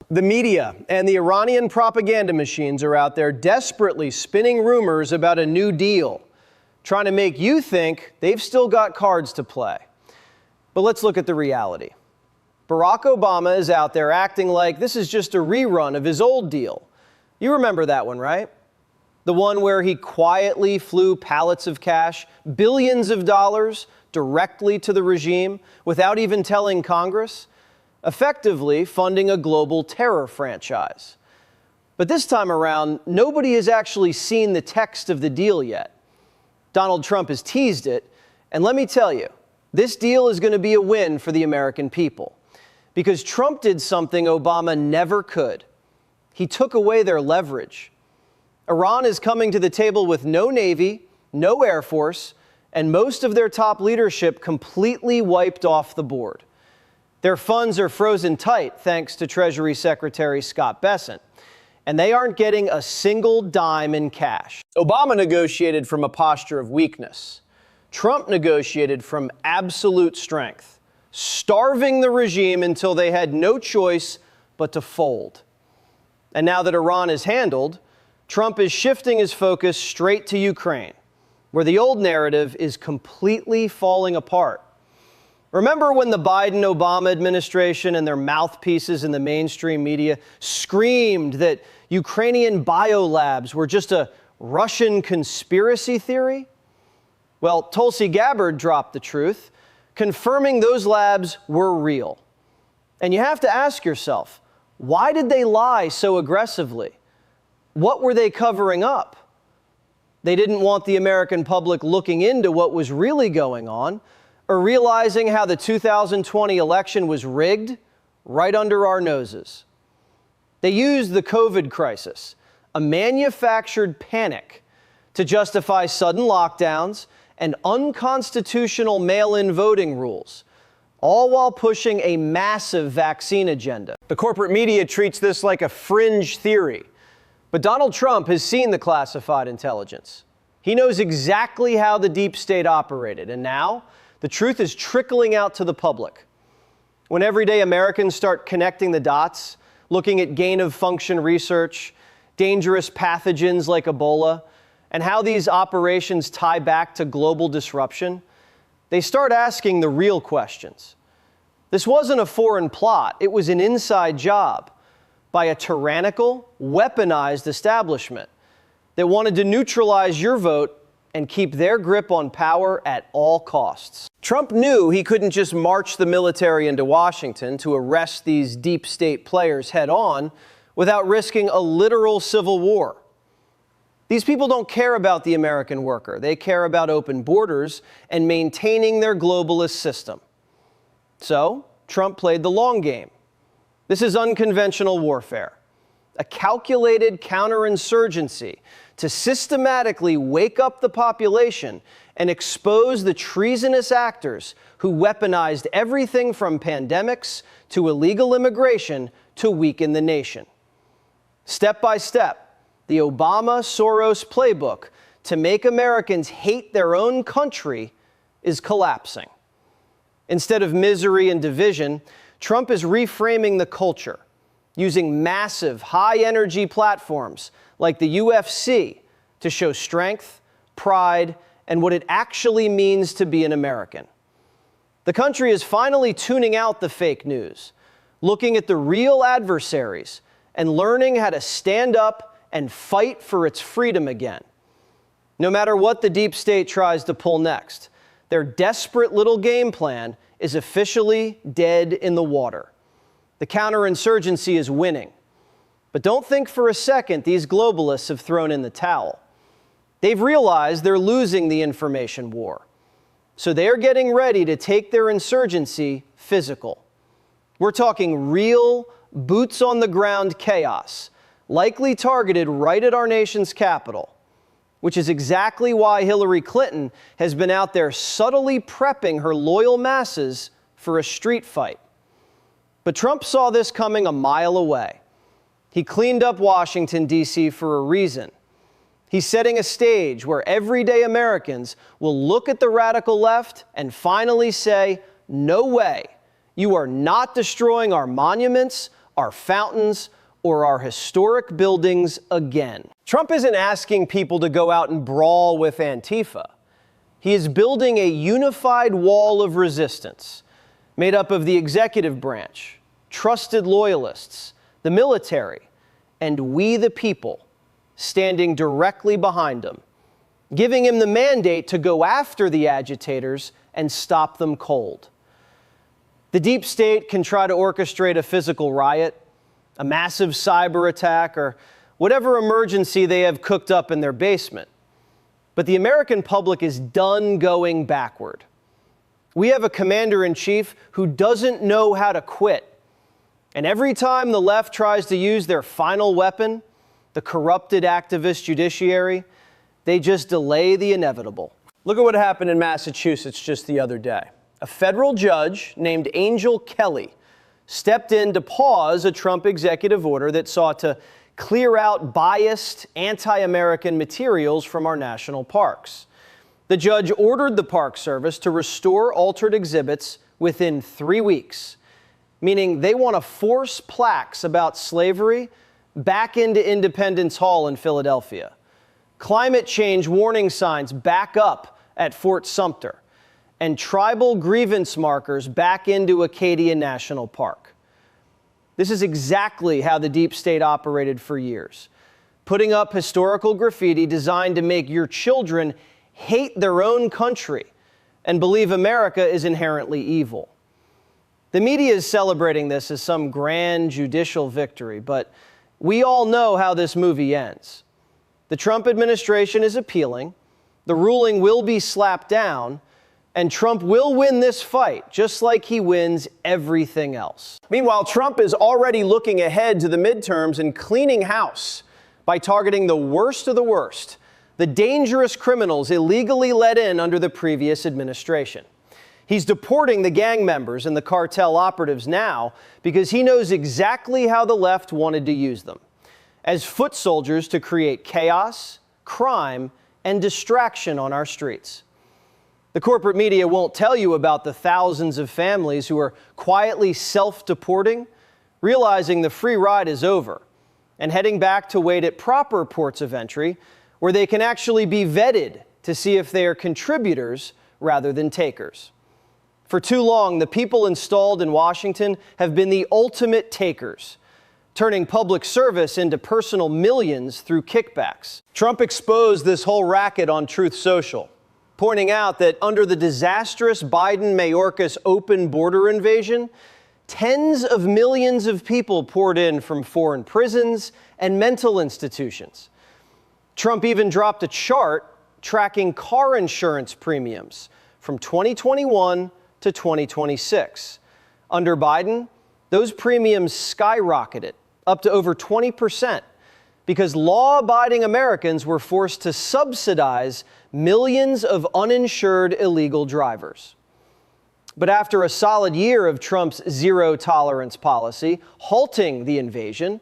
The media and the Iranian propaganda machines are out there desperately spinning rumors about a new deal, trying to make you think they've still got cards to play. But let's look at the reality. Barack Obama is out there acting like this is just a rerun of his old deal. You remember that one, right? The one where he quietly flew pallets of cash, billions of dollars, directly to the regime without even telling Congress, effectively funding a global terror franchise. But this time around, nobody has actually seen the text of the deal yet. Donald Trump has teased it, and let me tell you, this deal is going to be a win for the American people. Because Trump did something Obama never could. He took away their leverage. Iran is coming to the table with no Navy, no Air Force, and most of their top leadership completely wiped off the board. Their funds are frozen tight thanks to Treasury Secretary Scott Bessent, and they aren't getting a single dime in cash. Obama negotiated from a posture of weakness. Trump negotiated from absolute strength, starving the regime until they had no choice but to fold. And now that Iran is handled, Trump is shifting his focus straight to Ukraine, where the old narrative is completely falling apart. Remember when the Biden-Obama administration and their mouthpieces in the mainstream media screamed that Ukrainian biolabs were just a Russian conspiracy theory? Well, Tulsi Gabbard dropped the truth, confirming those labs were real. And you have to ask yourself, why did they lie so aggressively? What were they covering up? They didn't want the American public looking into what was really going on or realizing how the 2020 election was rigged right under our noses. They used the COVID crisis, a manufactured panic, to justify sudden lockdowns and unconstitutional mail-in voting rules, all while pushing a massive vaccine agenda. The corporate media treats this like a fringe theory, but Donald Trump has seen the classified intelligence. He knows exactly how the deep state operated, and now the truth is trickling out to the public. When everyday Americans start connecting the dots, looking at gain-of-function research, dangerous pathogens like Ebola, and how these operations tie back to global disruption, they start asking the real questions. This wasn't a foreign plot, it was an inside job by a tyrannical, weaponized establishment that wanted to neutralize your vote and keep their grip on power at all costs. Trump knew he couldn't just march the military into Washington to arrest these deep state players head on without risking a literal civil war. These people don't care about the American worker. They care about open borders and maintaining their globalist system. So, Trump played the long game. This is unconventional warfare, a calculated counterinsurgency to systematically wake up the population and expose the treasonous actors who weaponized everything from pandemics to illegal immigration to weaken the nation. Step by step, the Obama-Soros playbook to make Americans hate their own country is collapsing. Instead of misery and division, Trump is reframing the culture, using massive, high-energy platforms like the UFC to show strength, pride, and what it actually means to be an American. The country is finally tuning out the fake news, looking at the real adversaries, and learning how to stand up and fight for its freedom again. No matter what the deep state tries to pull next, their desperate little game plan is officially dead in the water. The counterinsurgency is winning. But don't think for a second these globalists have thrown in the towel. They've realized they're losing the information war. So they're getting ready to take their insurgency physical. We're talking real, boots-on-the-ground chaos, likely targeted right at our nation's capital, which is exactly why Hillary Clinton has been out there subtly prepping her loyal masses for a street fight. But Trump saw this coming a mile away. He cleaned up Washington, D.C. for a reason. He's setting a stage where everyday Americans will look at the radical left and finally say, "No way. You are not destroying our monuments, our fountains, or our historic buildings again. Trump isn't asking people to go out and brawl with Antifa. He is building a unified wall of resistance made up of the executive branch, trusted loyalists, the military, and we the people standing directly behind him, giving him the mandate to go after the agitators and stop them cold. The deep state can try to orchestrate a physical riot, a massive cyber attack, or whatever emergency they have cooked up in their basement. But the American public is done going backward. We have a commander-in-chief who doesn't know how to quit. And every time the left tries to use their final weapon, the corrupted activist judiciary, they just delay the inevitable. Look at what happened in Massachusetts just the other day. A federal judge named Angel Kelly stepped in to pause a Trump executive order that sought to clear out biased, anti-American materials from our national parks. The judge ordered the Park Service to restore altered exhibits within 3 weeks, meaning they want to force plaques about slavery back into Independence Hall in Philadelphia, climate change warning signs back up at Fort Sumter, and tribal grievance markers back into Acadia National Park. This is exactly how the deep state operated for years, putting up historical graffiti designed to make your children hate their own country and believe America is inherently evil. The media is celebrating this as some grand judicial victory, but we all know how this movie ends. The Trump administration is appealing, the ruling will be slapped down, and Trump will win this fight, just like he wins everything else. Meanwhile, Trump is already looking ahead to the midterms and cleaning house by targeting the worst of the worst, the dangerous criminals illegally let in under the previous administration. He's deporting the gang members and the cartel operatives now because he knows exactly how the left wanted to use them, as foot soldiers to create chaos, crime, and distraction on our streets. The corporate media won't tell you about the thousands of families who are quietly self-deporting, realizing the free ride is over, and heading back to wait at proper ports of entry where they can actually be vetted to see if they are contributors rather than takers. For too long, the people installed in Washington have been the ultimate takers, turning public service into personal millions through kickbacks. Trump exposed this whole racket on Truth Social, pointing out that under the disastrous Biden-Mayorkas open border invasion, tens of millions of people poured in from foreign prisons and mental institutions. Trump even dropped a chart tracking car insurance premiums from 2021 to 2026. Under Biden, those premiums skyrocketed up to over 20%. Because law-abiding Americans were forced to subsidize millions of uninsured illegal drivers. But after a solid year of Trump's zero-tolerance policy, halting the invasion,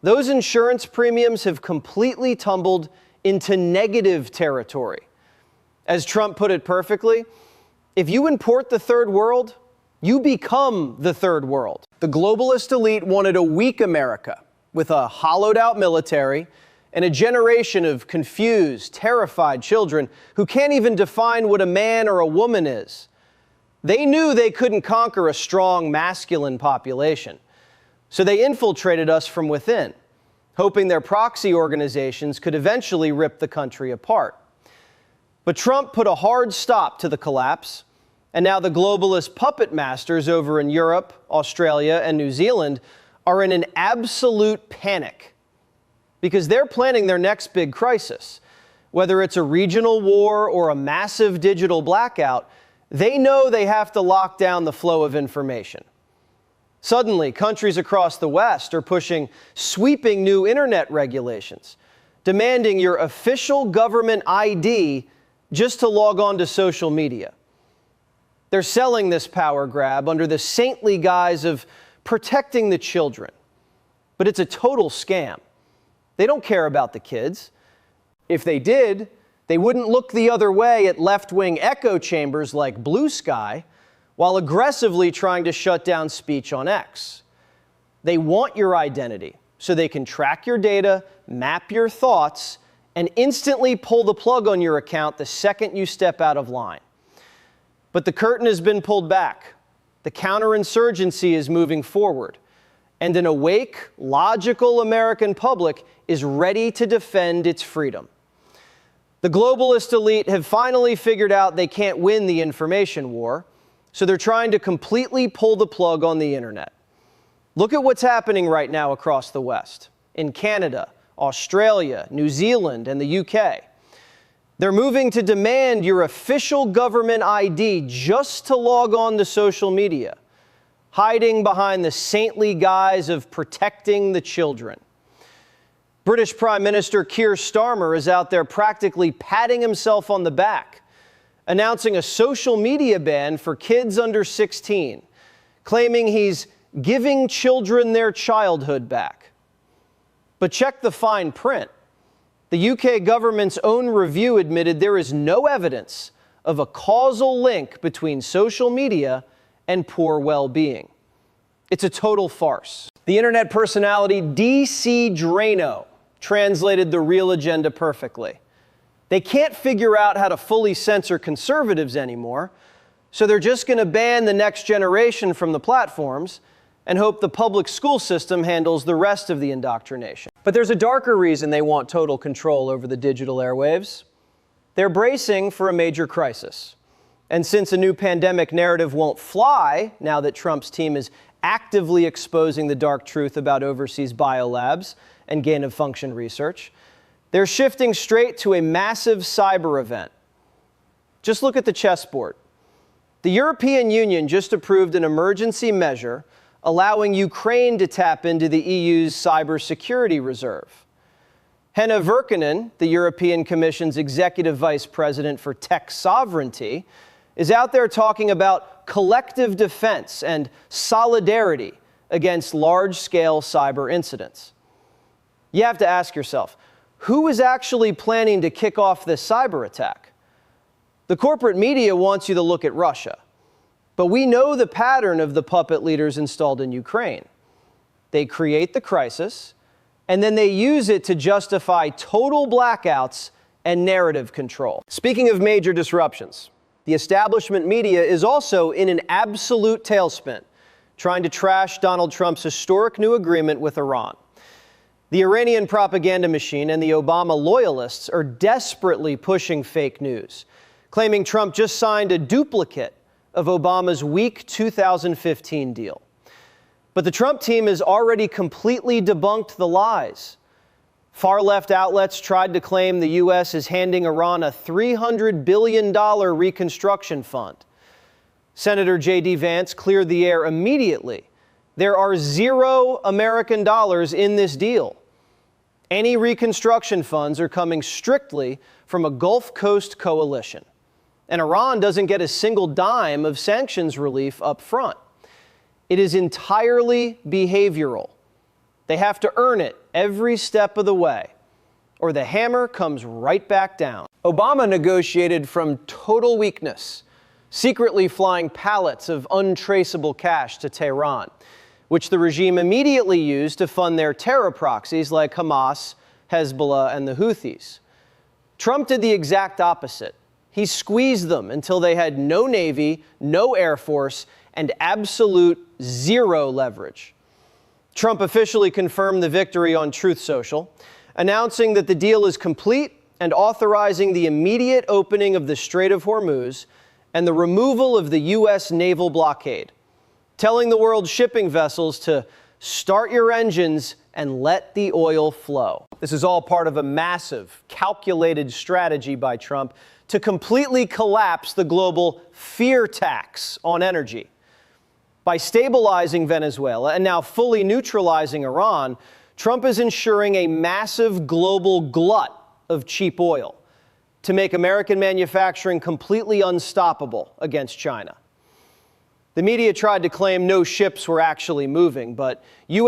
those insurance premiums have completely tumbled into negative territory. As Trump put it perfectly, if you import the third world, you become the third world. The globalist elite wanted a weak America, with a hollowed-out military and a generation of confused, terrified children who can't even define what a man or a woman is. They knew they couldn't conquer a strong, masculine population, so they infiltrated us from within, hoping their proxy organizations could eventually rip the country apart. But Trump put a hard stop to the collapse, and now the globalist puppet masters over in Europe, Australia, and New Zealand are in an absolute panic because they're planning their next big crisis. Whether it's a regional war or a massive digital blackout, they know they have to lock down the flow of information. Suddenly, countries across the West are pushing sweeping new internet regulations, demanding your official government ID just to log on to social media. They're selling this power grab under the saintly guise of protecting the children. But it's a total scam. They don't care about the kids. If they did, they wouldn't look the other way at left-wing echo chambers like Blue Sky while aggressively trying to shut down speech on X. They want your identity so they can track your data, map your thoughts, and instantly pull the plug on your account the second you step out of line. But the curtain has been pulled back. The counterinsurgency is moving forward, and an awake, logical American public is ready to defend its freedom. The globalist elite have finally figured out they can't win the information war, so they're trying to completely pull the plug on the internet. Look at what's happening right now across the West, in Canada, Australia, New Zealand, and the UK. They're moving to demand your official government ID just to log on to social media, hiding behind the saintly guise of protecting the children. British Prime Minister Keir Starmer is out there practically patting himself on the back, announcing a social media ban for kids under 16, claiming he's giving children their childhood back. But check the fine print. The UK government's own review admitted there is no evidence of a causal link between social media and poor well-being. It's a total farce. The internet personality DC Drano translated the real agenda perfectly. They can't figure out how to fully censor conservatives anymore, so they're just going to ban the next generation from the platforms and hope the public school system handles the rest of the indoctrination. But there's a darker reason they want total control over the digital airwaves. They're bracing for a major crisis. And since a new pandemic narrative won't fly, now that Trump's team is actively exposing the dark truth about overseas biolabs and gain-of-function research, they're shifting straight to a massive cyber event. Just look at the chessboard. The European Union just approved an emergency measure allowing Ukraine to tap into the EU's cybersecurity reserve. Henna Virkkunen, the European Commission's executive vice president for tech sovereignty, is out there talking about collective defense and solidarity against large-scale cyber incidents. You have to ask yourself, who is actually planning to kick off this cyber attack? The corporate media wants you to look at Russia, but we know the pattern of the puppet leaders installed in Ukraine. They create the crisis, and then they use it to justify total blackouts and narrative control. Speaking of major disruptions, the establishment media is also in an absolute tailspin, trying to trash Donald Trump's historic new agreement with Iran. The Iranian propaganda machine and the Obama loyalists are desperately pushing fake news, claiming Trump just signed a duplicate of Obama's weak 2015 deal. But the Trump team has already completely debunked the lies. Far-left outlets tried to claim the U.S. is handing Iran a $300 billion reconstruction fund. Senator J.D. Vance cleared the air immediately. There are $0 American dollars in this deal. Any reconstruction funds are coming strictly from a Gulf Coast coalition. And Iran doesn't get a single dime of sanctions relief up front. It is entirely behavioral. They have to earn it every step of the way, or the hammer comes right back down. Obama negotiated from total weakness, secretly flying pallets of untraceable cash to Tehran, which the regime immediately used to fund their terror proxies like Hamas, Hezbollah, and the Houthis. Trump did the exact opposite. He squeezed them until they had no Navy, no Air Force, and absolute zero leverage. Trump officially confirmed the victory on Truth Social, announcing that the deal is complete and authorizing the immediate opening of the Strait of Hormuz and the removal of the U.S. naval blockade, telling the world's shipping vessels to start your engines and let the oil flow. This is all part of a massive, calculated strategy by Trump to completely collapse the global fear tax on energy. By stabilizing Venezuela and now fully neutralizing Iran, Trump is ensuring a massive global glut of cheap oil to make American manufacturing completely unstoppable against China. The media tried to claim no ships were actually moving, but U.S.